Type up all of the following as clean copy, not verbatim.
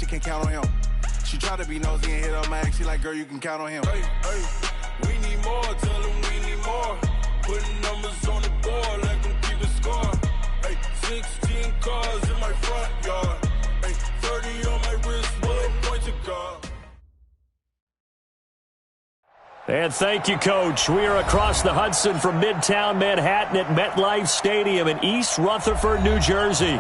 can count on him. She try to be nosy and hit her max. She like, girl, you can count on him. Hey, we need more. Tell them we need more. Putting numbers on the board, let them keep it score. Hey, 16 cars in my front yard. Hey, 30 on my wrist, bullet point to guard. And thank you, Coach. We are across the Hudson from Midtown Manhattan at MetLife Stadium in East Rutherford, New Jersey.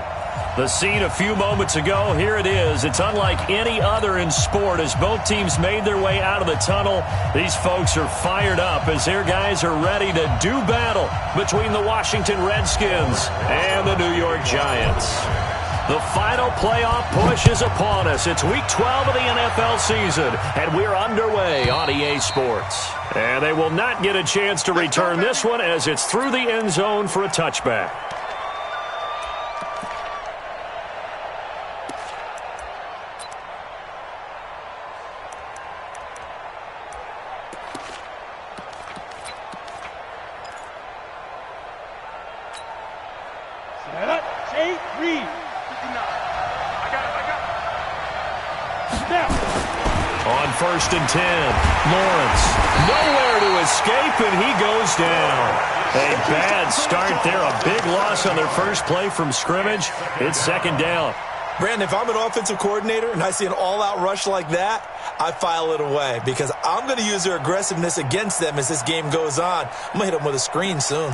The scene a few moments ago, here it is. It's unlike any other in sport as both teams made their way out of the tunnel. These folks are fired up as their guys are ready to do battle between the Washington Redskins and the New York Giants. The final playoff push is upon us. It's Week 12 of the NFL season, and we're underway on EA Sports. And they will not get a chance to return this one as it's through the end zone for a touchback. On 1st and 10, Lawrence, nowhere to escape, and he goes down. A bad start there, a big loss on their first play from scrimmage. It's 2nd down. Brandon, if I'm an offensive coordinator and I see an all-out rush like that, I file it away because I'm going to use their aggressiveness against them as this game goes on. I'm going to hit them with a screen soon.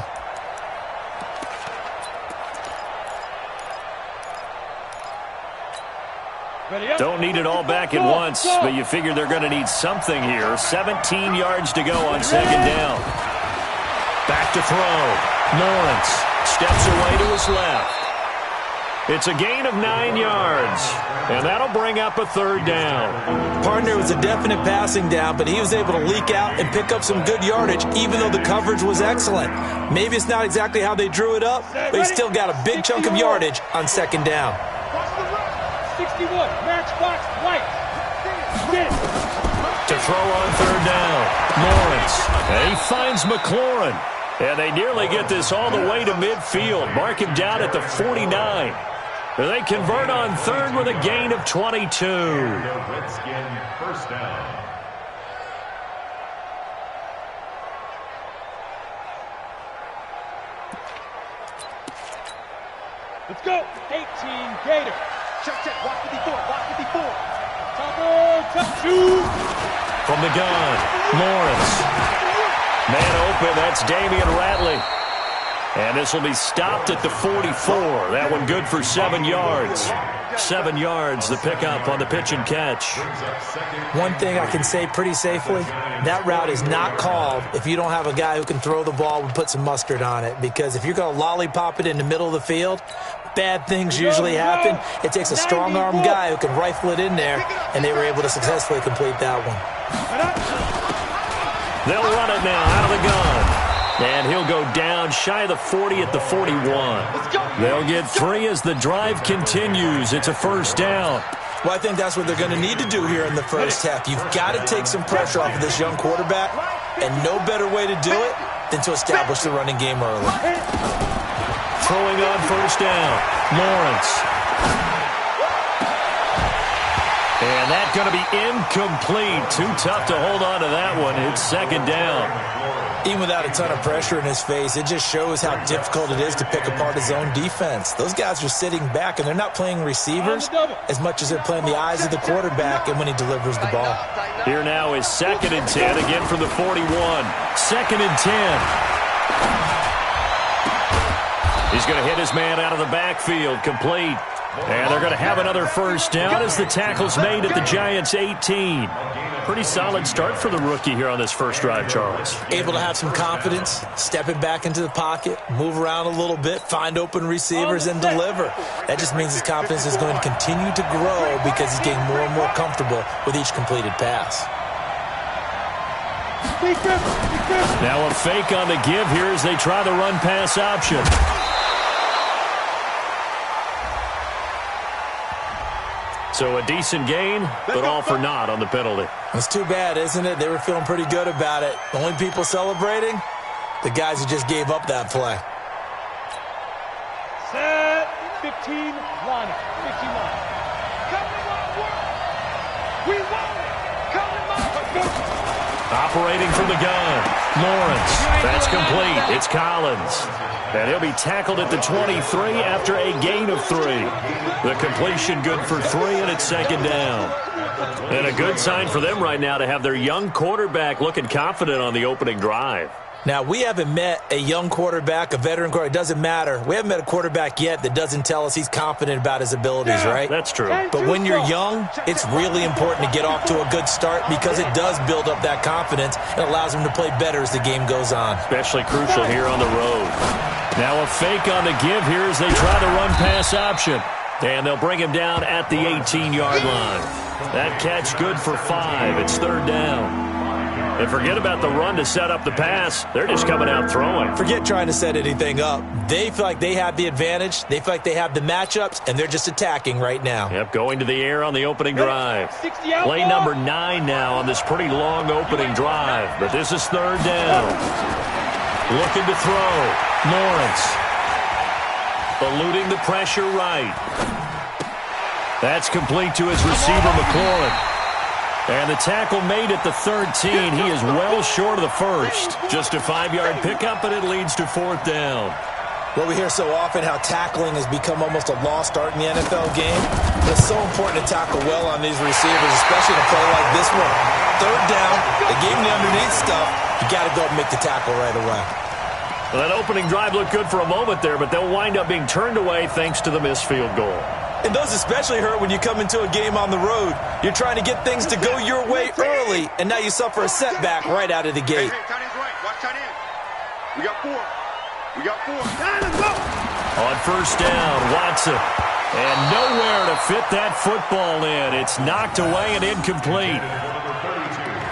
Don't need it all back at once, but you figure they're going to need something here. 17 yards to go on 2nd down. Back to throw. Lawrence steps away to his left. It's a gain of 9 yards, and that'll bring up a 3rd down. Partner was a definite passing down, but he was able to leak out and pick up some good yardage, even though the coverage was excellent. Maybe it's not exactly how they drew it up, but he still got a big chunk of yardage on 2nd down. 61, matchbox, white. To throw on 3rd down, Lawrence. And he finds McLaurin. And they nearly get this all the way to midfield. Mark him down at the 49. And they convert on 3rd with a gain of 22. Redskin 1st down. Let's go. 18, Gator. Check, walk 54, walk 54. Top, shoot. From the gun, Lawrence. Man open, that's Damian Ratley. And this will be stopped at the 44. That one good for 7 yards. 7 yards, the pickup on the pitch and catch. One thing I can say pretty safely, that route is not called if you don't have a guy who can throw the ball and put some mustard on it. Because if you're going to lollipop it in the middle of the field, bad things usually happen. It takes a strong-arm guy who can rifle it in there, and they were able to successfully complete that one. They'll run it now out of the gun. And he'll go down shy of the 40 at the 41. They'll get 3 as the drive continues. It's a 1st down. Well, I think that's what they're going to need to do here in the first half. You've got to take some pressure off of this young quarterback, and no better way to do it than to establish the running game early. Throwing on 1st down, Lawrence. And that's going to be incomplete. Too tough to hold on to that one. It's 2nd down. Even without a ton of pressure in his face, it just shows how difficult it is to pick apart his own defense. Those guys are sitting back, and they're not playing receivers as much as they're playing the eyes of the quarterback and when he delivers the ball. Here now is 2nd and 10, again from the 41. 2nd and 10. He's going to hit his man out of the backfield, complete. And they're going to have another 1st down as the tackle's made at the Giants' 18. Pretty solid start for the rookie here on this first drive, Charles. Able to have some confidence, stepping back into the pocket, move around a little bit, find open receivers, and deliver. That just means his confidence is going to continue to grow because he's getting more and more comfortable with each completed pass. Now a fake on the give here as they try the run-pass option. So a decent gain, but all for naught on the penalty. It's too bad, isn't it? They were feeling pretty good about it. The only people celebrating, the guys who just gave up that play. Set, 15, line up, 15 line. We want it. Operating from the gun, Lawrence. That's complete. It's Collins. And he'll be tackled at the 23 after a gain of 3. The completion good for 3, and it's second down. And a good sign for them right now to have their young quarterback looking confident on the opening drive. Now, we haven't met a young quarterback, a veteran quarterback. It doesn't matter. We haven't met a quarterback yet that doesn't tell us he's confident about his abilities, right? That's true. But when you're young, it's really important to get off to a good start because it does build up that confidence and allows him to play better as the game goes on. Especially crucial here on the road. Now a fake on the give here as they try the run-pass option. And they'll bring him down at the 18-yard line. That catch good for 5. It's third down. And forget about the run to set up the pass. They're just coming out throwing. Forget trying to set anything up. They feel like they have the advantage. They feel like they have the matchups, and they're just attacking right now. Yep, going to the air on the opening drive. Play number 9 now on this pretty long opening drive. But this is third down. Looking to throw. Lawrence. Eluding the pressure right. That's complete to his receiver, McLaurin. And the tackle made at the 13. He is well short of the first. Just a 5-yard pickup, and it leads to fourth down. Well, we hear so often how tackling has become almost a lost art in the NFL game. But it's so important to tackle well on these receivers, especially in a play like this one. Third down, they gave him the underneath stuff. You got to go and make the tackle right away. Well, that opening drive looked good for a moment there, but they'll wind up being turned away thanks to the missed field goal. And those especially hurt when you come into a game on the road. You're trying to get things to go your way early, and now you suffer a setback right out of the gate. Hey, tight end's right. Watch tight end. We got 4. We got 4. Let's go. On first down, Watson. And nowhere to fit that football in. It's knocked away and incomplete.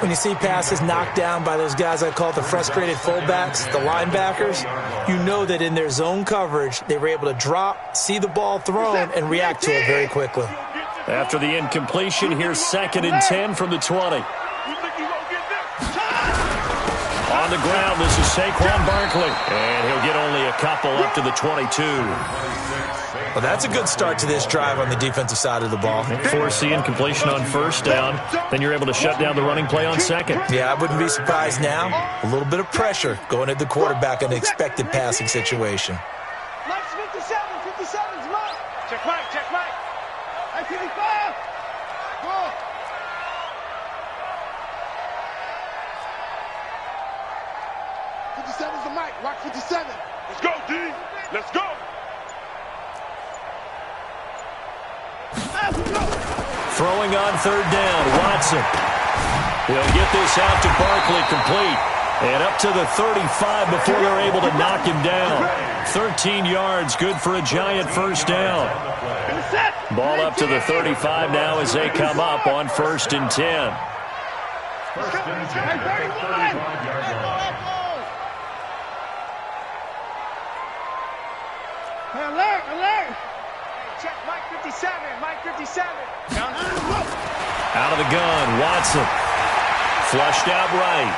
When you see passes knocked down by those guys I call the frustrated fullbacks, the linebackers, you know that in their zone coverage, they were able to drop, see the ball thrown, and react to it very quickly. After the incompletion, here's 2nd and 10 from the 20. On the ground, this is Saquon Barkley. And he'll get only a couple up to the 22. Well, that's a good start to this drive on the defensive side of the ball. Force the incompletion on first down. Then you're able to shut down the running play on second. Yeah, I wouldn't be surprised now. A little bit of pressure going at the quarterback in an expected passing situation. Mike's 57's Mike. Check Mike. I 55. Go. 57's the Mike. Rock 57. Let's go, D. Let's go. Throwing on third down, Watson. He'll get this out to Barkley complete. And up to the 35 before they're able to knock him down. 13 yards, good for a giant first down. Ball up to the 35 now as they come up on 1st and 10. Alert. Check Mike 57. Out of the gun, Watson. Flushed out right.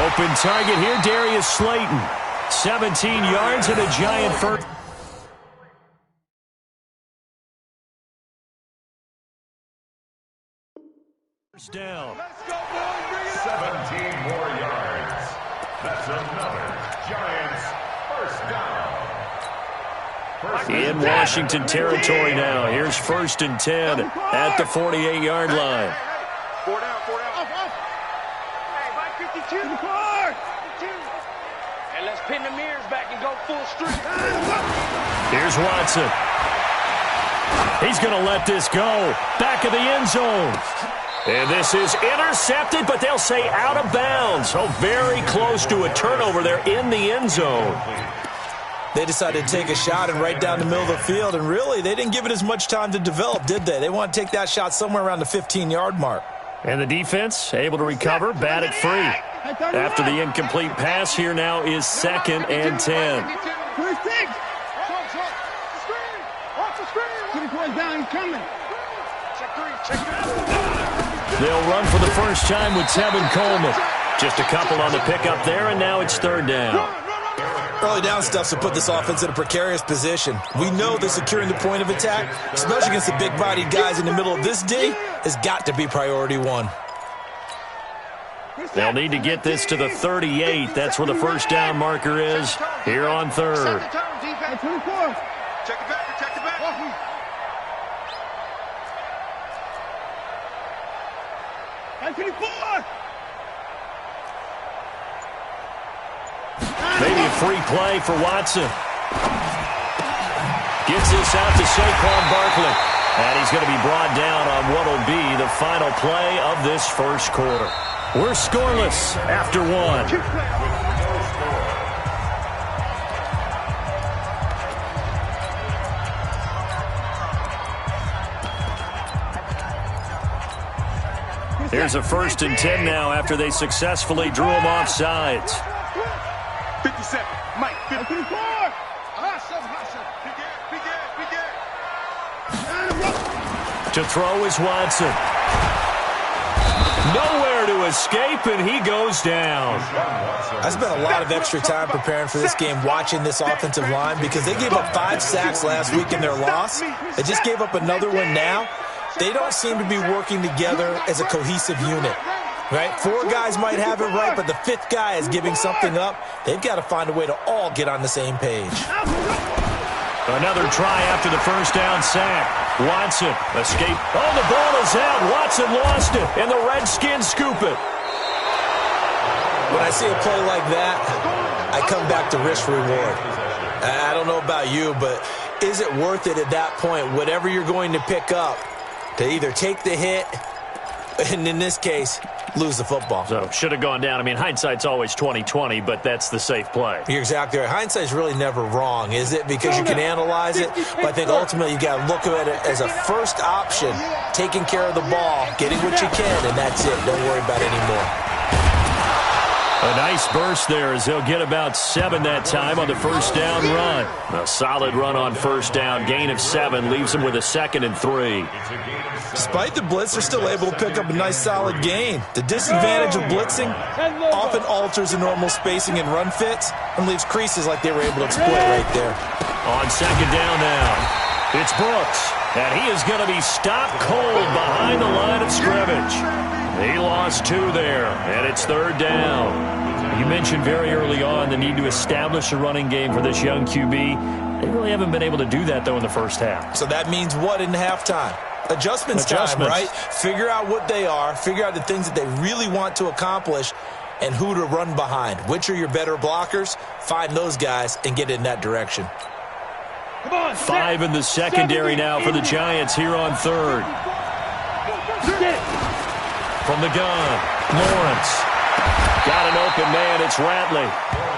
Open target here, Darius Slayton. 17 yards and a giant first down. 17 more yards. That's another Giants first down. In Washington territory now. Here's 1st and 10 at the 48-yard line. 4 down. Hey, Mike 52. 52. And let's pin the mirrors back and go full street. Here's Watson. He's going to let this go. Back of the end zone. And this is intercepted, but they'll say out of bounds. So very close to a turnover there in the end zone. They decided to take a shot and right down the middle of the field, and really, they didn't give it as much time to develop, did they? They want to take that shot somewhere around the 15-yard mark. And the defense able to recover, bat it free. After the incomplete pass, here now is 2nd and 10. First six. Watch the screen. Keep the boys down. He's coming. Check 3. They'll run for the first time with Tevin Coleman. Just a couple on the pickup there, and now it's third down. Early down stuffs will put this offense in a precarious position. We know that securing the point of attack, especially against the big-bodied guys in the middle of this D, has got to be priority one. They'll need to get this to the 38. That's where the first down marker is here on third. Check it back, protect it back. Maybe a free play for Watson. Gets this out to Saquon Barkley. And he's going to be brought down on what will be the final play of this first quarter. We're scoreless after one. Here's a 1st and 10 now after they successfully drew him off sides. 57, Mike, 54. To throw is Watson. Nowhere to escape, and he goes down. I spent a lot of extra time preparing for this game watching this offensive line because they gave up 5 sacks last week in their loss. They just gave up another one now. They don't seem to be working together as a cohesive unit, right? 4 guys might have it right, but the 5th guy is giving something up. They've got to find a way to all get on the same page. Another try after the first down sack. Watson escape. Oh, the ball is out. Watson lost it, and the Redskins scoop it. When I see a play like that, I come back to risk reward. I don't know about you, but is it worth it at that point, whatever you're going to pick up, to either take the hit, and in this case, lose the football? So, should have gone down. I mean, hindsight's always 20/20, but that's the safe play. You're exactly right. Hindsight's really never wrong, is it? Because you can analyze it, but I think ultimately you got to look at it as a first option, taking care of the ball, getting what you can, and that's it. Don't worry about it anymore. A nice burst there as they'll get about 7 that time on the first down run. A solid run on first down. Gain of 7 leaves them with a 2nd and 3. Despite the blitz, they're still able to pick up a nice solid gain. The disadvantage of blitzing often alters the normal spacing and run fits and leaves creases like they were able to exploit right there. On 2nd down now, it's Brooks. And he is going to be stopped cold behind the line of scrimmage. He lost 2 there, and it's 3rd down. You mentioned very early on the need to establish a running game for this young QB. They really haven't been able to do that, though, in the first half. So that means what in halftime? Adjustments time, right? Figure out what they are, figure out the things that they really want to accomplish, and who to run behind. Which are your better blockers? Find those guys and get in that direction. 5 in the secondary now for the Giants here on 3rd. From the gun, Lawrence. Got an open man, it's Ratley.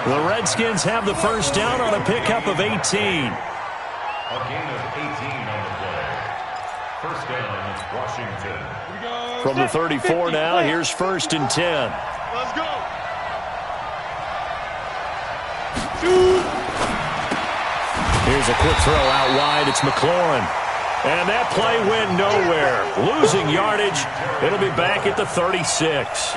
The Redskins have the first down on a pickup of 18. A gain of 18 on the play. First down, Washington. From the 34 now, here's 1st and 10. Let's go. Here's a quick throw out wide. It's McLaurin. And that play went nowhere. Losing yardage. It'll be back at the 36.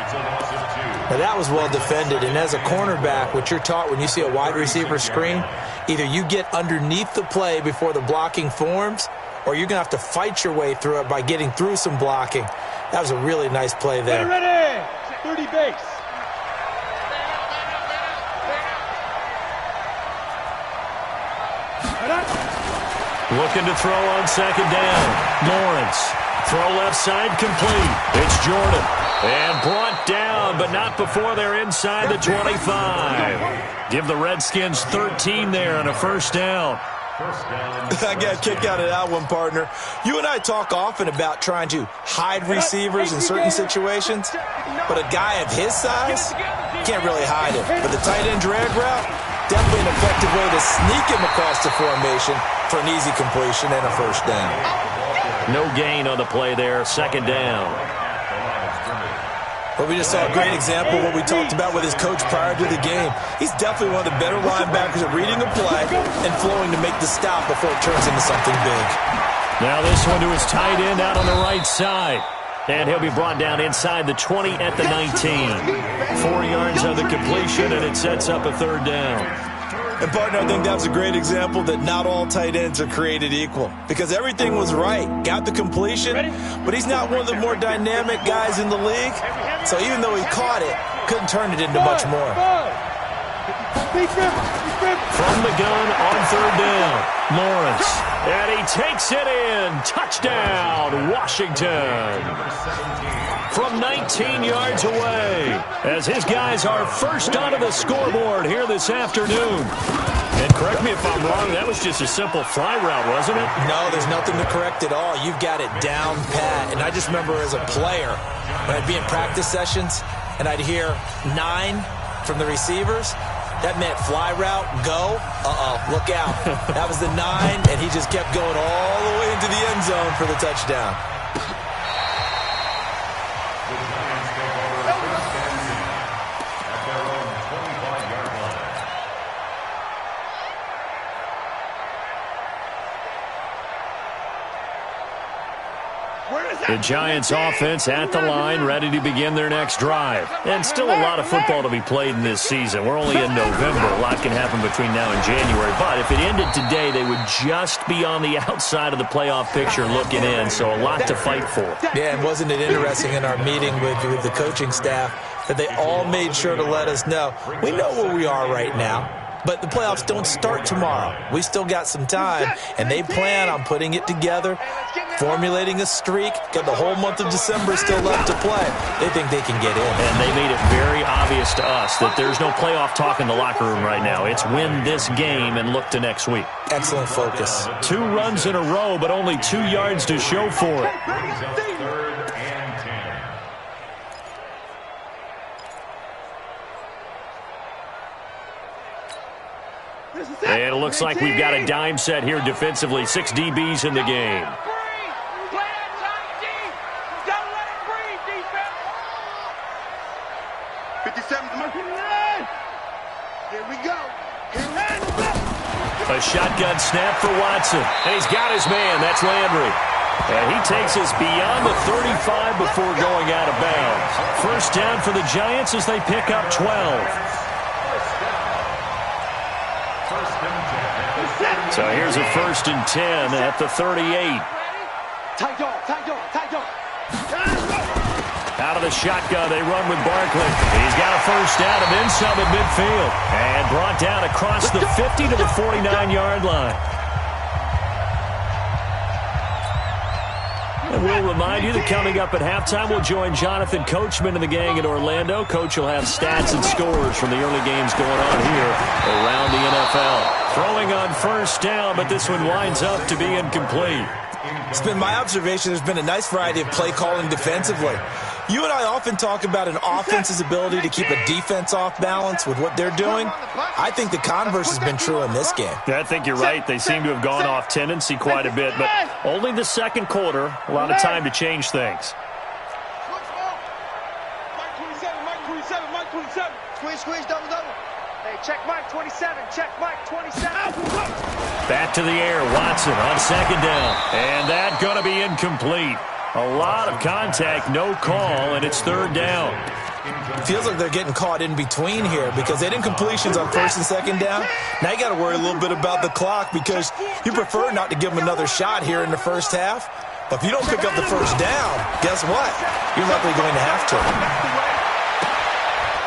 Now that was well defended. And as a cornerback, what you're taught when you see a wide receiver screen, either you get underneath the play before the blocking forms, or you're going to have to fight your way through it by getting through some blocking. That was a really nice play there. Ready. 30 base. Looking to throw on 2nd down. Lawrence. Throw left side complete. It's Jordan. And brought down, but not before they're inside the 25. Give the Redskins 13 there on a first down. I got a kick out of that one, partner. You and I talk often about trying to hide receivers in certain situations, but a guy of his size can't really hide it. But the tight end drag route, definitely an effective way to sneak him across the formation for an easy completion and a first down. No gain on the play there, 2nd down. But we just saw a great example of what we talked about with his coach prior to the game. He's definitely one of the better linebackers at reading a play and flowing to make the stop before it turns into something big. Now this one to his tight end out on the right side. And he'll be brought down inside the 20 at the 19. 4 yards on the completion, and it sets up a 3rd down. And, partner, I think that's a great example that not all tight ends are created equal because everything was right. Got the completion, but he's not one of the more dynamic guys in the league. So even though he caught it, couldn't turn it into much more. From the gun on third down, Lawrence. And he takes it in. Touchdown, Washington. From 19 yards away, as his guys are first onto the scoreboard here this afternoon. And correct me if I'm wrong, that was just a simple fly route, wasn't it? No, there's nothing to correct at all. You've got it down pat. And I just remember as a player, when I'd be in practice sessions, and I'd hear 9 from the receivers, that meant fly route, go, look out. That was the 9, and he just kept going all the way into the end zone for the touchdown. The Giants offense at the line, ready to begin their next drive. And still a lot of football to be played in this season. We're only in November. A lot can happen between now and January. But if it ended today, they would just be on the outside of the playoff picture looking in. So a lot to fight for. Yeah, and wasn't it interesting in our meeting with the coaching staff that they all made sure to let us know, we know where we are right now. But the playoffs don't start tomorrow. We still got some time, and they plan on putting it together, formulating a streak, got the whole month of December still left to play. They think they can get in. And they made it very obvious to us that there's no playoff talk in the locker room right now. It's win this game and look to next week. Excellent focus. 2 runs in a row, but only 2 yards to show for it. And it looks like we've got a dime set here defensively. 6 DBs in the game. 57. Here we go. A shotgun snap for Watson. And he's got his man. That's Landry. And he takes us beyond the 35 before going out of bounds. First down for the Giants as they pick up 12. So here's a 1st and 10 at the 38. Tight dog. Out of the shotgun, they run with Barkley. He's got a first down and then some at midfield. And brought down across the 50 to the 49-yard line. And we'll remind you that coming up at halftime, we'll join Jonathan Coachman and the gang in Orlando. Coach will have stats and scores from the early games going on here around the NFL. Throwing on first down, but this one winds up to be incomplete. It's been my observation there's been a nice variety of play calling defensively. You and I often talk about an offense's ability to keep a defense off balance with what they're doing. I think the converse has been true in this game. I think you're right. They seem to have gone off tendency quite a bit, but only the second quarter, a lot of time to change things. Mike 27. Squeeze, double. Hey, check Mike 27. Check Mike 27. Back to the air. Watson on second down. And that going to be incomplete. A lot of contact, no call, and it's third down. Feels like they're getting caught in between here because they did incompletions on first and second down. Now you got to worry a little bit about the clock because you prefer not to give them another shot here in the first half. But if you don't pick up the first down, guess what? You're likely going to have to.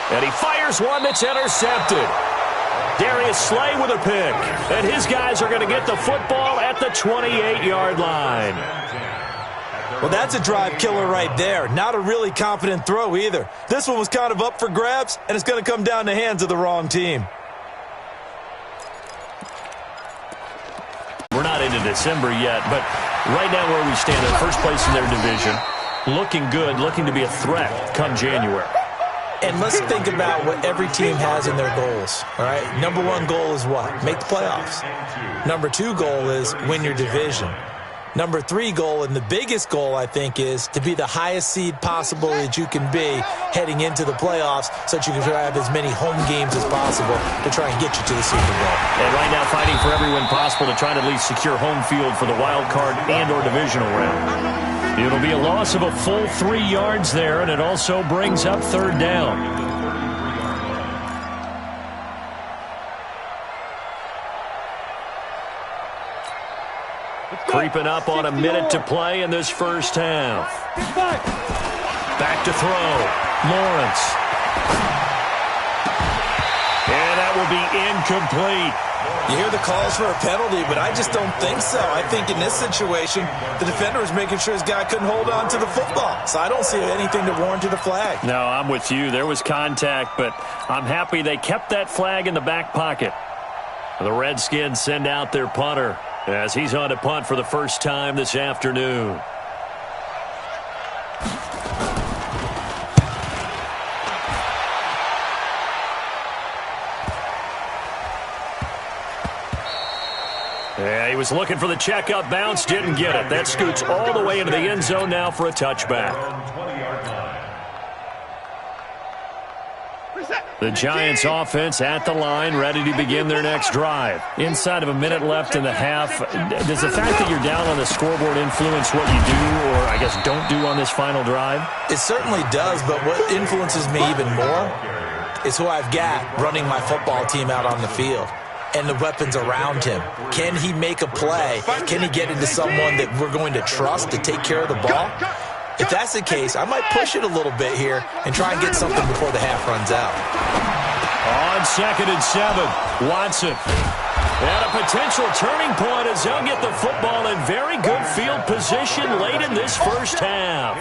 And he fires one that's intercepted. Darius Slay with a pick. And his guys are going to get the football at the 28-yard line. Well, that's a drive killer right there. Not a really confident throw either. This one was kind of up for grabs, and it's going to come down the hands of the wrong team. We're not into December yet, but right now where we stand in first place in their division, looking good, looking to be a threat come January. And let's think about what every team has in their goals, all right? Number 1 goal is what? Make the playoffs. Number 2 goal is win your division. Number 3 goal, and the biggest goal, I think, is to be the highest seed possible that you can be heading into the playoffs so that you can try to have as many home games as possible to try and get you to the Super Bowl. And right now fighting for every win possible to try to at least secure home field for the wild card and or divisional round. It'll be a loss of a full 3 yards there, and it also brings up third down. creeping up on a minute to play in this first half. Back to throw. Lawrence. And that will be incomplete. You hear the calls for a penalty, but I just don't think so. I think in this situation, the defender was making sure his guy couldn't hold on to the football. So I don't see anything to warrant a flag. No, I'm with you. There was contact, but I'm happy they kept that flag in the back pocket. The Redskins send out their punter as he's on to punt for the first time this afternoon. Yeah, he was looking for the checkup bounce, didn't get it. That scoots all the way into the end zone now for a touchback. The Giants offense at the line, ready to begin their next drive. Inside of a minute left in the half, does the fact that you're down on the scoreboard influence what you do, or I guess don't do on this final drive? It certainly does, but what influences me even more is who I've got running my football team out on the field and the weapons around him. Can he make a play? Can he get into someone that we're going to trust to take care of the ball? If that's the case, I might push it a little bit here and try and get something before the half runs out. On 2nd and 7, Watson. And a potential turning point as they'll get the football in very good field position late in this first half.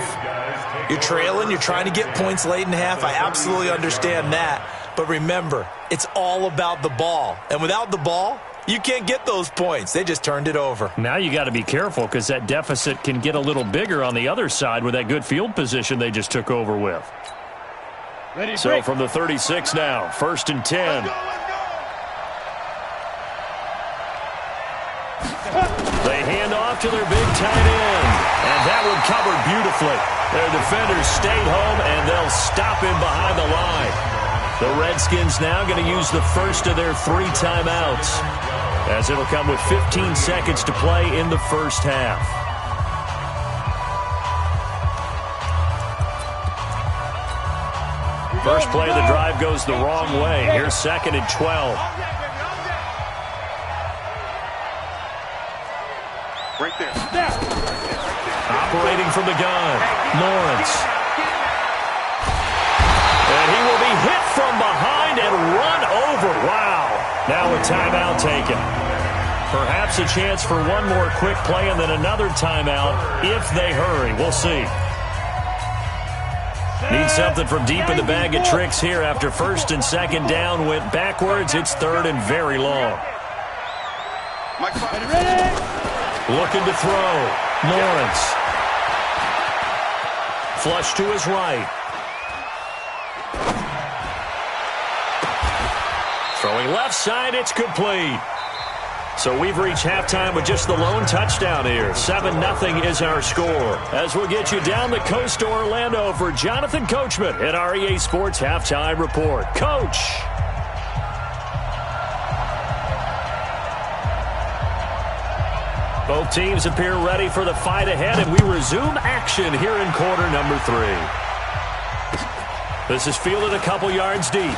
You're trailing, you're trying to get points late in half. I absolutely understand that. But remember, it's all about the ball. And without the ball, you can't get those points. They just turned it over. Now you got to be careful because that deficit can get a little bigger on the other side with that good field position they just took over with. So from the 36 now, 1st and 10. They hand off to their big tight end. And that one covered beautifully. Their defenders stayed home, and they'll stop him behind the line. The Redskins now going to use the first of their 3 timeouts, as it'll come with 15 seconds to play in the first half. First play of the drive goes the wrong way. Here's 2nd and 12. Right there. Operating from the gun, Lawrence. And he will be hit from behind and run over. Wow. Now a timeout taken. Perhaps a chance for one more quick play and then another timeout if they hurry. We'll see. Need something from deep in the bag of tricks here after 1st and 2nd down went backwards. It's 3rd and very long. Looking to throw. Lawrence. Flush to his right. Throwing left side, it's complete. So we've reached halftime with just the lone touchdown here. 7-0 is our score. As we'll get you down the coast to Orlando for Jonathan Coachman at our EA Sports Halftime Report. Coach. Both teams appear ready for the fight ahead, and we resume action here in quarter number 3. This is fielded a couple yards deep.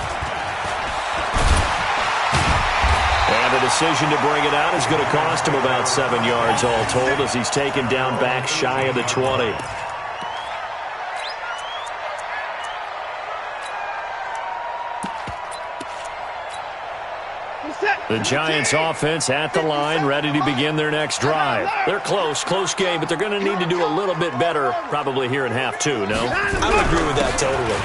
And the decision to bring it out is going to cost him about 7 yards all told as he's taken down back shy of the 20. The Giants offense at the line, ready to begin their next drive. They're close game, but they're going to need to do a little bit better probably here in half 2, no? I would agree with that totally.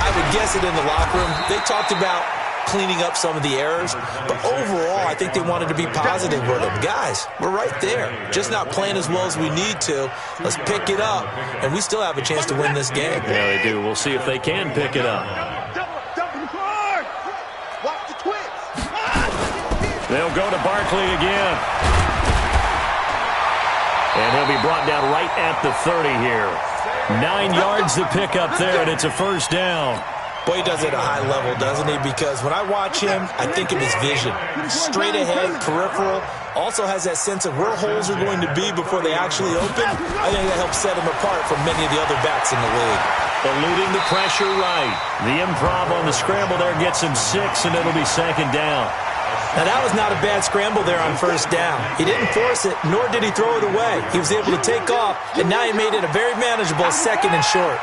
I would guess it in the locker room. They talked about cleaning up some of the errors, but overall, I think they wanted to be positive with them. Guys, we're right there. Just not playing as well as we need to. Let's pick it up, and we still have a chance to win this game. Yeah, they do. We'll see if they can pick it up. They'll go to Barkley again. And he'll be brought down right at the 30 here. 9 yards to pick up there, and it's a first down. Boy, he does it at a high level, doesn't he? Because when I watch him, I think of his vision. Straight ahead, peripheral. Also has that sense of where holes are going to be before they actually open. I think that helps set him apart from many of the other backs in the league. Eluding the pressure right. The improv on the scramble there gets him 6, and it'll be 2nd down. Now, that was not a bad scramble there on first down. He didn't force it, nor did he throw it away. He was able to take off, and now he made it a very manageable 2nd and short.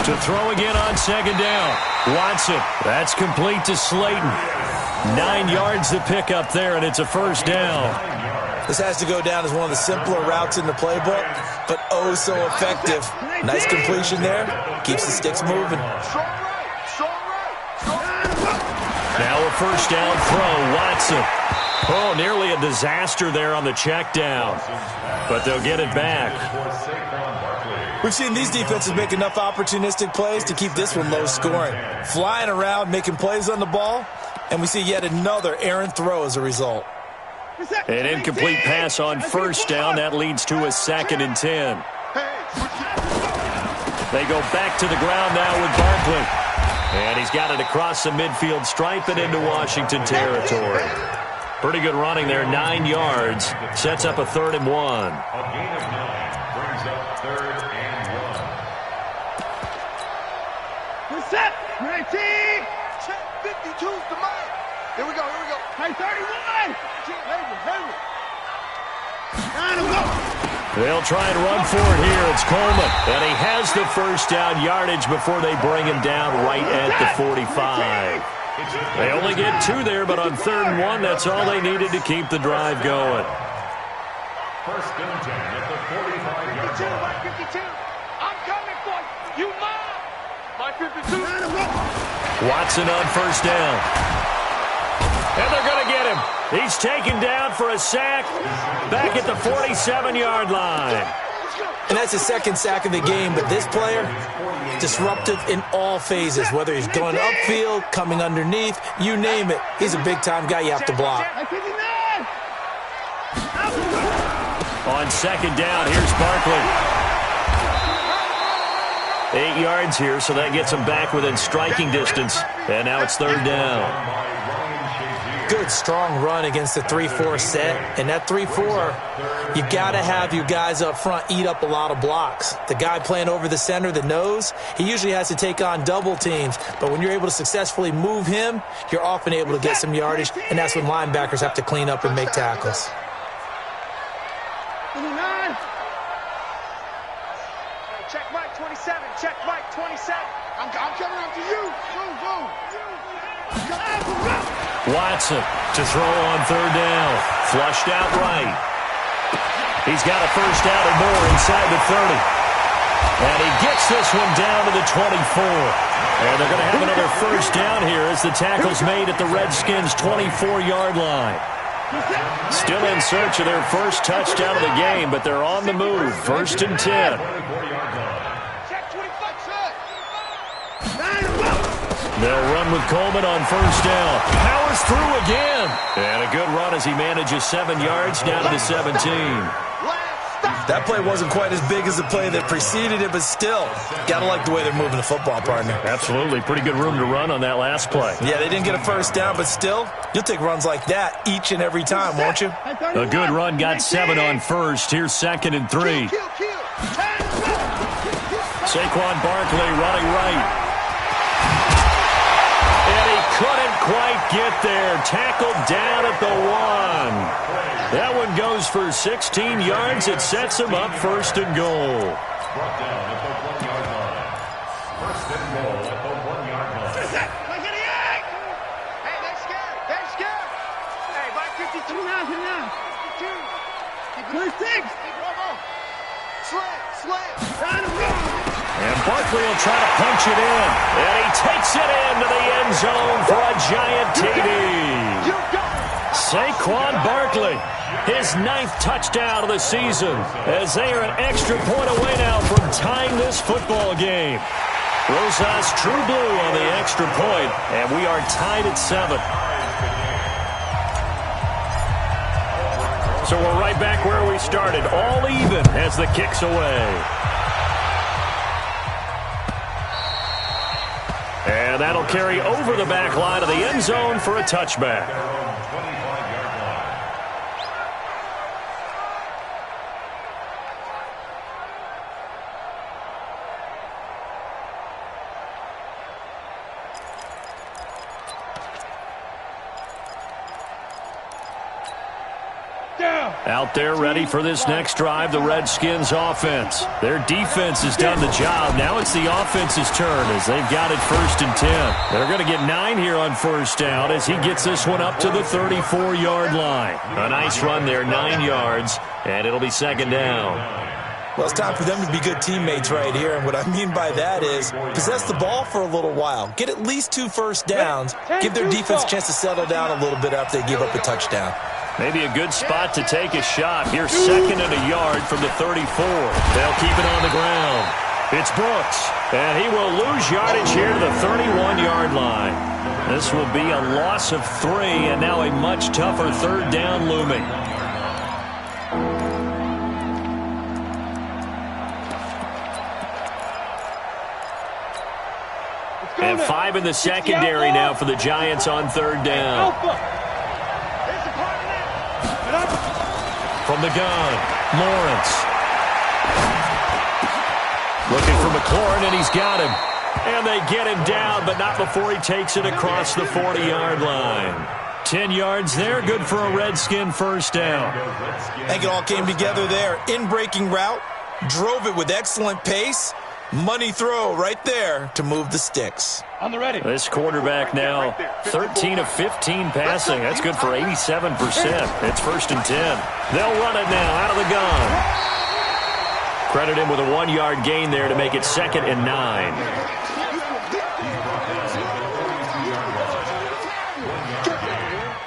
To throw again on 2nd down. Watson. That's complete to Slayton. 9 yards to pick up there, and it's a first down. This has to go down as one of the simpler routes in the playbook, but oh so effective. Nice completion there. Keeps the sticks moving. Now a first down throw. Watson. Oh, nearly a disaster there on the check down. But they'll get it back. We've seen these defenses make enough opportunistic plays to keep this one low scoring. Flying around, making plays on the ball, and we see yet another errant throw as a result. An incomplete pass on first down. That leads to a 2nd and 10. They go back to the ground now with Barkley. And he's got it across the midfield stripe and into Washington territory. Pretty good running there, 9 yards. Sets up a 3rd and 1. A gain of 9 brings up 3rd and 1. Set. 19. Check 52's the man. Here we go. Hey, 31. They'll try and run for it here. It's Coleman. And he has the first down yardage before they bring him down right at the 45. They only get 2 there, but on 3rd and 1, that's all they needed to keep the drive going. First and 10 at the 45-yard line. 52. I'm coming for you. You mine. My 52. Watson on first down. And they're going to get him. He's taken down for a sack back at the 47-yard line. And that's his 2nd sack of the game, but this player, disruptive in all phases, whether he's going upfield, coming underneath, you name it. He's a big-time guy you have to block. On 2nd down, here's Barkley. 8 yards here, so that gets him back within striking distance. And now it's 3rd down. Good, strong run against the 3-4 set. And that 3-4, you got to have your guys up front eat up a lot of blocks. The guy playing over the center, the nose, he usually has to take on double teams. But when you're able to successfully move him, you're often able to get some yardage, and that's when linebackers have to clean up and make tackles. Check Mike 27. Check Mike 27. I'm coming after you. Go. Watson to throw on 3rd down. Flushed out right. He's got a first down and more inside the 30. And he gets this one down to the 24. And they're going to have another first down here as the tackle's made at the Redskins' 24-yard line. Still in search of their first touchdown of the game, but they're on the move. 1st and 10. They'll run with Coleman on first down. Powers through again. And a good run as he manages 7 yards down to the 17. That play wasn't quite as big as the play that preceded it, but still, got to like the way they're moving the football, partner. Absolutely. Pretty good room to run on that last play. Yeah, they didn't get a first down, but still, you'll take runs like that each and every time, won't you? A good run got 7 on first. Here's 2nd and 3. Saquon Barkley running right. And he couldn't quite get there. Tackled down at the 1. That one goes for 16 yards. It sets him up 1st and goal. Brought down at the 1-yard line. 1st and goal at the 1-yard line. Hey, they're scared. Hey, Mike 52. 26. Slam. And Barkley will try to punch it in. And he takes it into the end zone for a giant TD. Saquon Barkley, his 9th touchdown of the season, as they are an extra point away now from tying this football game. Rosas True Blue on the extra point, and we are tied at 7. So we're right back where we started, all even as the kick's away. And that'll carry over the back line of the end zone for a touchback. Out there ready for this next drive, the Redskins offense. Their defense has done the job. Now it's the offense's turn as they've got it 1st and 10. They're going to get 9 here on 1st down as he gets this one up to the 34-yard line. A nice run there, 9 yards, and it'll be 2nd down. Well, it's time for them to be good teammates right here. And what I mean by that is possess the ball for a little while. Get at least 2 first downs. Give their defense a chance to settle down a little bit after they give up a touchdown. Maybe a good spot to take a shot. Here's 2nd and a yard from the 34. They'll keep it on the ground. It's Brooks, and he will lose yardage here to the 31-yard line. This will be a loss of 3, and now a much tougher 3rd down looming. And 5 in the secondary now for the Giants on 3rd down. From the gun, Lawrence. Looking for McLaurin, and he's got him. And they get him down, but not before he takes it across the 40-yard line. 10 yards there, good for a Redskin 1st down. I think it all came together there. In-breaking route, drove it with excellent pace. Money throw right there to move the sticks. On the ready. This quarterback now 13 of 15 passing. That's good for 87%. It's 1st and 10. They'll run it now out of the gun. Credit him with a 1-yard gain there to make it 2nd and 9.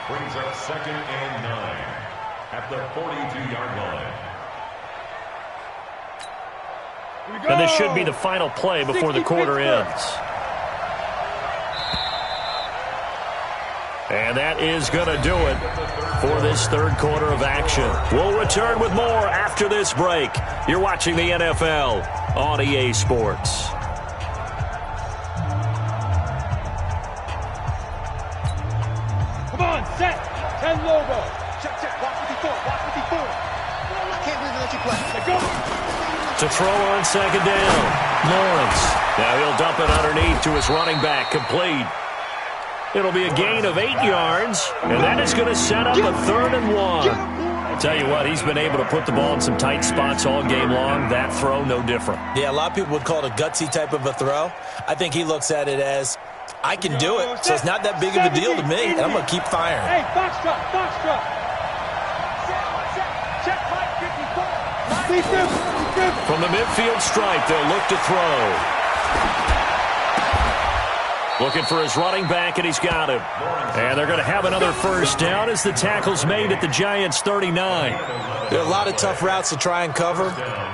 Brings up 2nd and 9 at the 42-yard line. And this should be the final play before the quarter ends. And that is going to do it for this 3rd quarter of action. We'll return with more after this break. You're watching the NFL on EA Sports. Come on, set. 10 Lobo. Check. Walk with the 4. I can't believe they let you play. Let go. To throw on 2nd down, Lawrence. Now he'll dump it underneath to his running back, complete. It'll be a gain of 8 yards, and that is going to set up a 3rd and 1. I'll tell you what, he's been able to put the ball in some tight spots all game long. That throw, no different. Yeah, a lot of people would call it a gutsy type of a throw. I think he looks at it as, I can do it, so it's not that big of a deal to me, and I'm going to keep firing. Hey, box drop. Check Mike 54. From the midfield stripe, they'll look to throw. Looking for his running back, and he's got him. And they're going to have another 1st down as the tackle's made at the Giants' 39. There are a lot of tough routes to try and cover.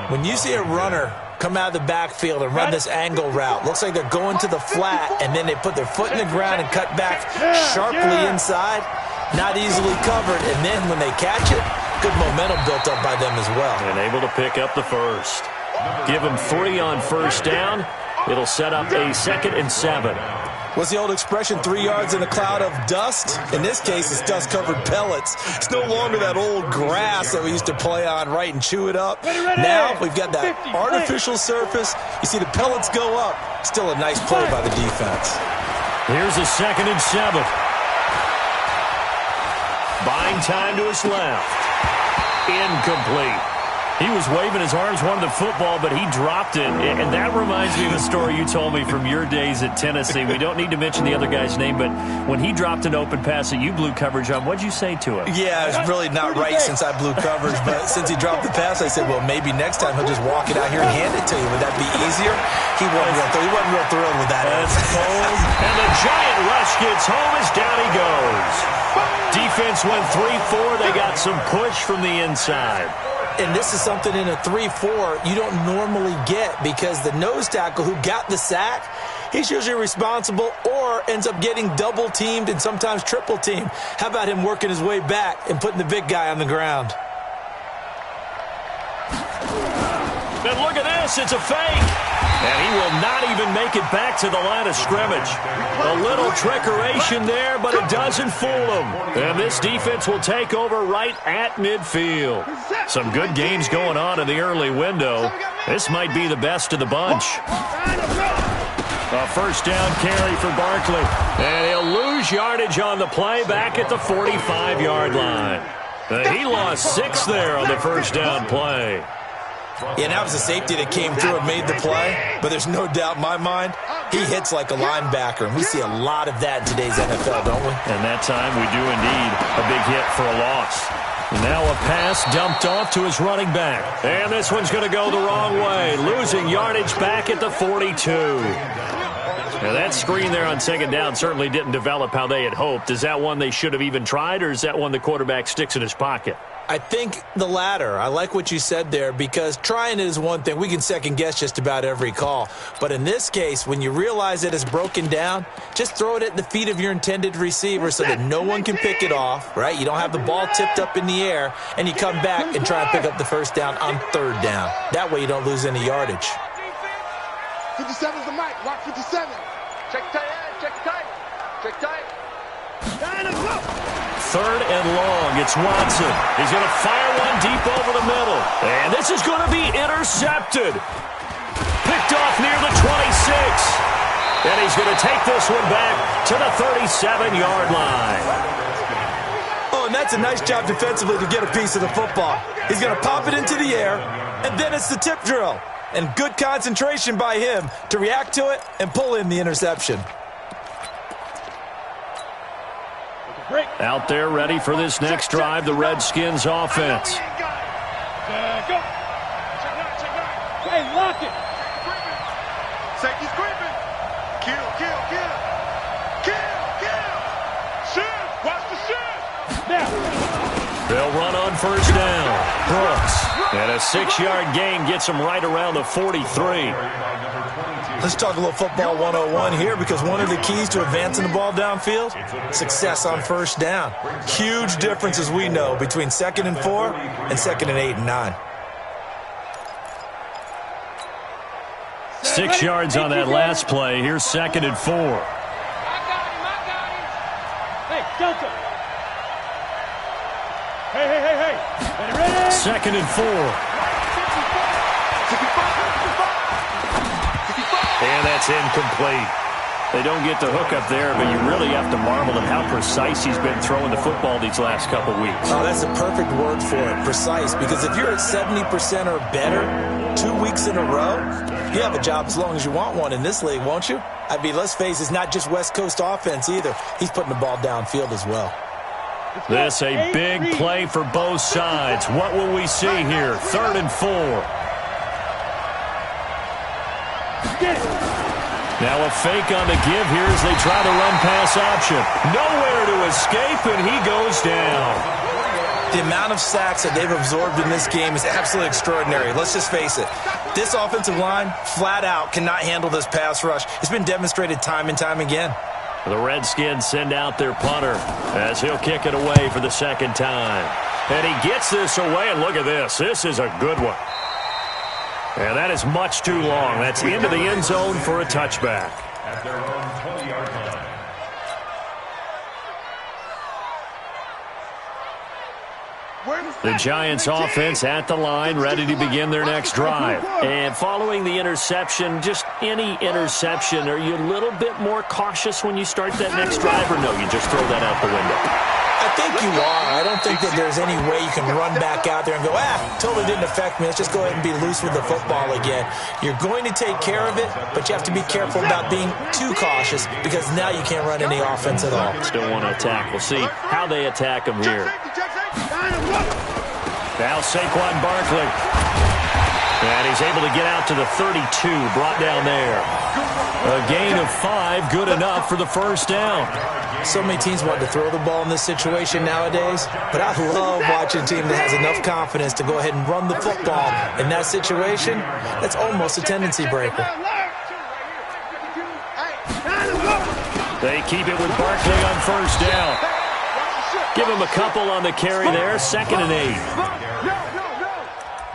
When you see a runner come out of the backfield and run this angle route, looks like they're going to the flat, and then they put their foot in the ground and cut back sharply inside. Not easily covered, and then when they catch it, good momentum built up by them as well. And able to pick up the 1st. Give them 3 on 1st down. It'll set up a 2nd and 7. What's the old expression, 3 yards in a cloud of dust? In this case, it's dust-covered pellets. It's no longer that old grass that we used to play on, right, and chew it up. Now we've got that artificial surface. You see the pellets go up. Still a nice play by the defense. Here's a 2nd and 7. Buying time to his left. Incomplete. He was waving his arms, wanted the football, but he dropped it. And that reminds me of a story you told me from your days at Tennessee. We don't need to mention the other guy's name, but when he dropped an open pass that you blew coverage on, what'd you say to him? Yeah, it's really not right since I blew coverage, but since he dropped the pass, I said, well, maybe next time he'll just walk it out here and hand it to you. Would that be easier? He wasn't real thrilled with that. That's cold. And the Giant rush gets home as down he goes. Defense went 3-4. They got some push from the inside. And this is something in a 3-4 you don't normally get because the nose tackle who got the sack, he's usually responsible or ends up getting double-teamed and sometimes triple-teamed. How about him working his way back and putting the big guy on the ground? And look at this. It's a fake. And he will not even make it back to the line of scrimmage. A little trickeration there, but it doesn't fool him. And this defense will take over right at midfield. Some good games going on in the early window. This might be the best of the bunch. A 1st down carry for Barkley. And he'll lose yardage on the play back at the 45-yard line. He lost 6 there on the first down play. Yeah, that was a safety that came through and made the play, but there's no doubt in my mind, he hits like a linebacker, and we see a lot of that in today's NFL, don't we? And that time we do indeed a big hit for a loss. Now a pass dumped off to his running back. And this one's going to go the wrong way, losing yardage back at the 42. Now that screen there on second down certainly didn't develop how they had hoped. Is that one they should have even tried, or is that one the quarterback sticks in his pocket? I think the latter. I like what you said there, because trying it is one thing. We can second-guess just about every call. But in this case, when you realize that it's broken down, just throw it at the feet of your intended receiver so that no one can pick it off, right? You don't have the ball tipped up in the air, and you come back and try and pick up the first down on third down. That way you don't lose any yardage. 57's the mic. Watch 57. Check tight. Check tight. Check tight. Third and long. It's Watson. He's going to fire one deep over the middle. And this is going to be intercepted. Picked off near the 26. And he's going to take this one back to the 37-yard line. Oh, and that's a nice job defensively to get a piece of the football. He's going to pop it into the air, and then it's the tip drill. And good concentration by him to react to it and pull in the interception. Out there ready for this next drive, the Redskins offense. Go. Hey, lock it. Safety's creeping. Kill. Shoot. Watch the shoot. Now. They'll run on first down. Brooks. And a 6-yard gain gets him right around the 43. Let's talk a little football 101 here, because one of the keys to advancing the ball downfield, success on first down. Huge difference, as we know, between 2nd and 4 and 2nd and 8 and 9. 6 yards on that last play. Here's 2nd and 4. I got him. Hey, Delta. Hey. Ready? 2nd and 4. And that's incomplete. They don't get the hook up there, but you really have to marvel at how precise he's been throwing the football these last couple weeks. Oh, that's a perfect word for it, precise, because if you're at 70% or better 2 weeks in a row, you have a job as long as you want one in this league, won't you? I mean, let's face it, it's not just West Coast offense either. He's putting the ball downfield as well. This a big play for both sides. What will we see here? 3rd and 4. Now a fake on the give here as they try to run pass option. Nowhere to escape, and he goes down. The amount of sacks that they've absorbed in this game is absolutely extraordinary. Let's just face it. This offensive line, flat out, cannot handle this pass rush. It's been demonstrated time and time again. The Redskins send out their punter as he'll kick it away for the 2nd time. And he gets this away, and look at this. This is a good one. And that is much too long. That's into the end zone for a touchback. At their own 20-yard line. The Giants offense at the line, ready to begin their next drive. And following the interception, just any interception, are you a little bit more cautious when you start that next drive, or no, you just throw that out the window? I think you are. I don't think that there's any way you can run back out there and go, totally didn't affect me. Let's just go ahead and be loose with the football again. You're going to take care of it, but you have to be careful about being too cautious, because now you can't run any offense at all. Still want to attack. We'll see how they attack him here. Now Saquon Barkley. And he's able to get out to the 32, brought down there. A gain of 5, good enough for the first down. So many teams want to throw the ball in this situation nowadays, but I love watching a team that has enough confidence to go ahead and run the football. In that situation, that's almost a tendency breaker. They keep it with Barkley on first down. Give him a couple on the carry there, 2nd and 8.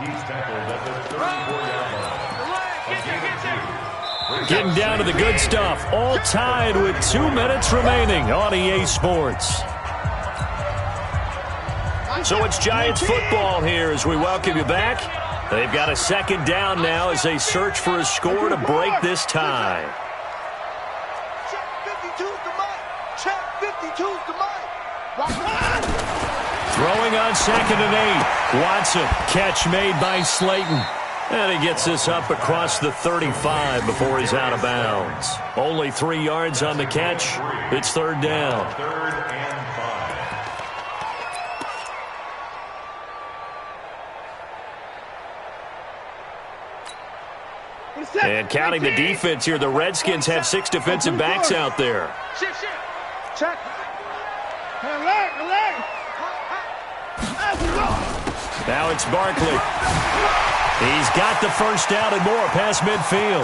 He's tackled at the 34-yard line. Getting down to the good stuff. All tied with 2 minutes remaining on EA Sports. So it's Giants football here as we welcome you back. They've got a 2nd down now as they search for a score to break this tie. Throwing on 2nd and 8. Watson, catch made by Slayton. And he gets this up across the 35 before he's out of bounds. Only 3 yards on the catch. It's 3rd down. 3rd and 5. And counting the defense here, the Redskins have 6 defensive backs out there. Check. Now it's Barkley. He's got the first down and more past midfield.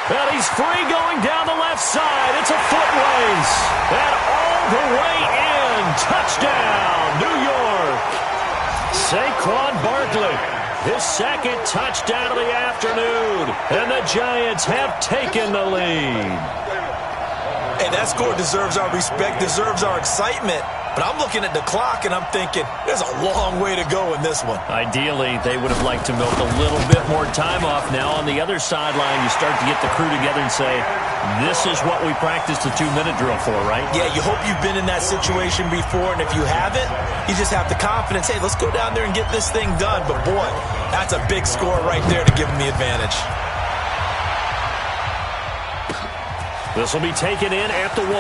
Well, he's free going down the left side. It's a foot race. And all the way in. Touchdown, New York. Saquon Barkley. His 2nd touchdown of the afternoon. And the Giants have taken the lead. Hey, that score deserves our respect, deserves our excitement. But I'm looking at the clock, and I'm thinking, there's a long way to go in this one. Ideally, they would have liked to milk a little bit more time off. Now, on the other sideline, you start to get the crew together and say, this is what we practiced the 2-minute drill for, right? Yeah, you hope you've been in that situation before, and if you haven't, you just have the confidence, hey, let's go down there and get this thing done. But, boy, that's a big score right there to give them the advantage. This will be taken in at the 1.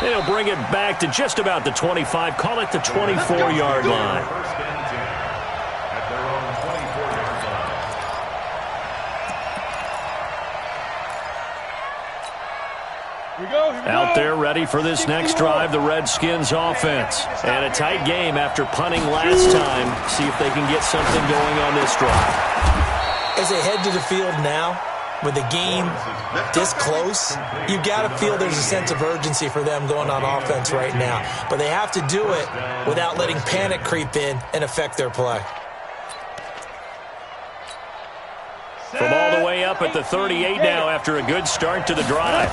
They'll bring it back to just about the 25. Call it the 24-yard line. First and 10 at their own 24-yard line. Here we go. Out there ready for this next drive, the Redskins offense. And a tight game after punting last time. See if they can get something going on this drive. As they head to the field now, with the game this close, you've got to feel there's a sense of urgency for them going on offense right now. But they have to do it without letting panic creep in and affect their play. From all the way up at the 38 now after a good start to the drive.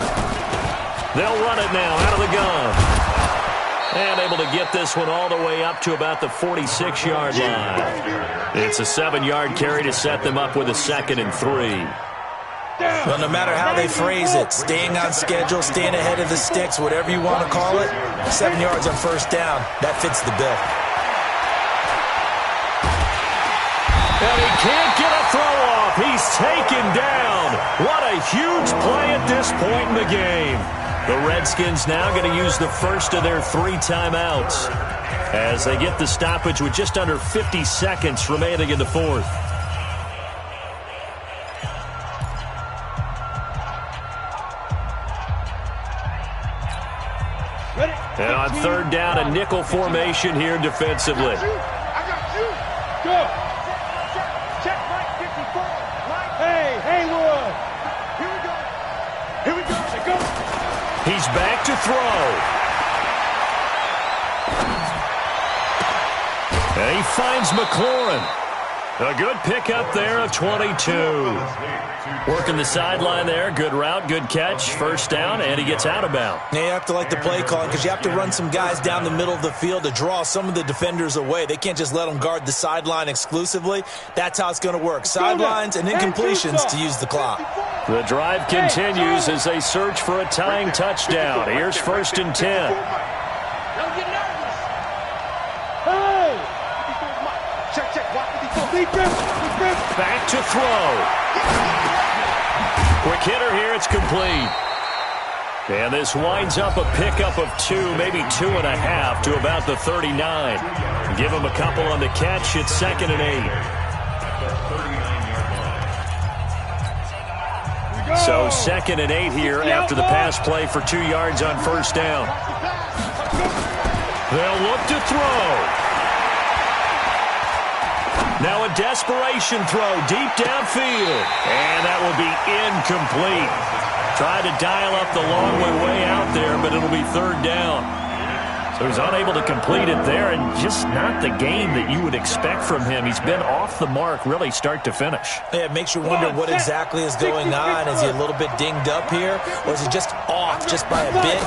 They'll run it now out of the gun. And able to get this one all the way up to about the 46-yard line. It's a 7-yard carry to set them up with a 2nd and 3. Well, no matter how they phrase it, staying on schedule, staying ahead of the sticks, whatever you want to call it, 7 yards on first down, that fits the bill. And he can't get a throw off. He's taken down. What a huge play at this point in the game. The Redskins now going to use the first of their 3 timeouts as they get the stoppage with just under 50 seconds remaining in the 4th. And on 3rd down, a nickel formation here defensively. I got you. Go. Check right 54. Hey, Haywood. Here we go. They go. He's back to throw. And he finds McLaurin. A good pickup there of 22. Working the sideline there. Good route, good catch. First down, and he gets out of bounds. Now you have to like the play call because you have to run some guys down the middle of the field to draw some of the defenders away. They can't just let them guard the sideline exclusively. That's how it's going to work. Sidelines and incompletions to use the clock. The drive continues as they search for a tying touchdown. Here's 1st and 10. Back to throw. Quick hitter here, it's complete. And this winds up a pickup of 2, maybe 2.5 to about the 39. Give him a couple on the catch, it's 2nd and 8. So 2nd and 8 here after the pass play for 2 yards on first down. They'll look to throw. Now a desperation throw deep downfield. And that will be incomplete. Tried to dial up the long way out there, but it'll be 3rd down. So he's unable to complete it there, and just not the game that you would expect from him. He's been off the mark really start to finish. Yeah, it makes you wonder what exactly is going on. Is he a little bit dinged up here, or is he just off just by a bit?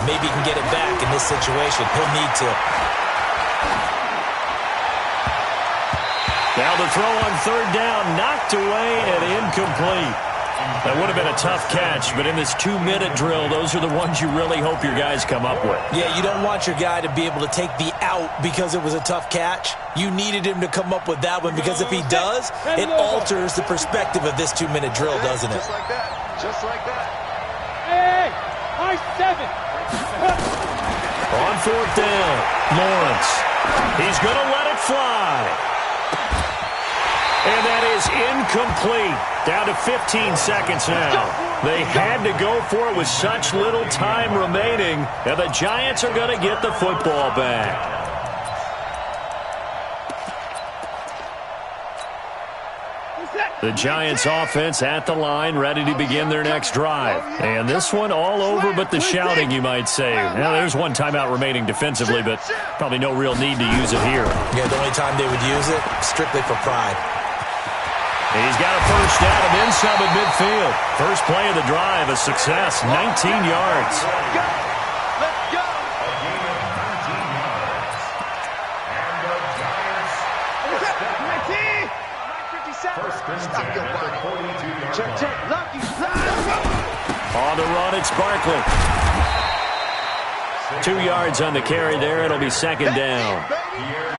Maybe he can get it back in this situation. He'll need to. Now the throw on 3rd down, knocked away and incomplete. That would have been a tough catch, but in this 2-minute drill, those are the ones you really hope your guys come up with. Yeah, you don't want your guy to be able to take the out because it was a tough catch. You needed him to come up with that one because if he does, it alters the perspective of this 2-minute drill, doesn't it? Just like that. Just like that. Hey, high 7. On 4th down, Lawrence. He's going to let it fly. And that is incomplete. Down to 15 seconds now. They had to go for it with such little time remaining, and the Giants are going to get the football back. The Giants offense at the line, ready to begin their next drive. And this one all over but the shouting, you might say. Now, there's one timeout remaining defensively, but probably no real need to use it here. Yeah, the only time they would use it, strictly for pride. He's got a first down and then some at midfield. First play of the drive, a success, 19 yards. Let's go. A gain of 19 yards. And the Giants first and 10 at the 42-yard Check, check. Lucky. On the run, it's Barkley. 2 yards on the carry there. It'll be second down. line.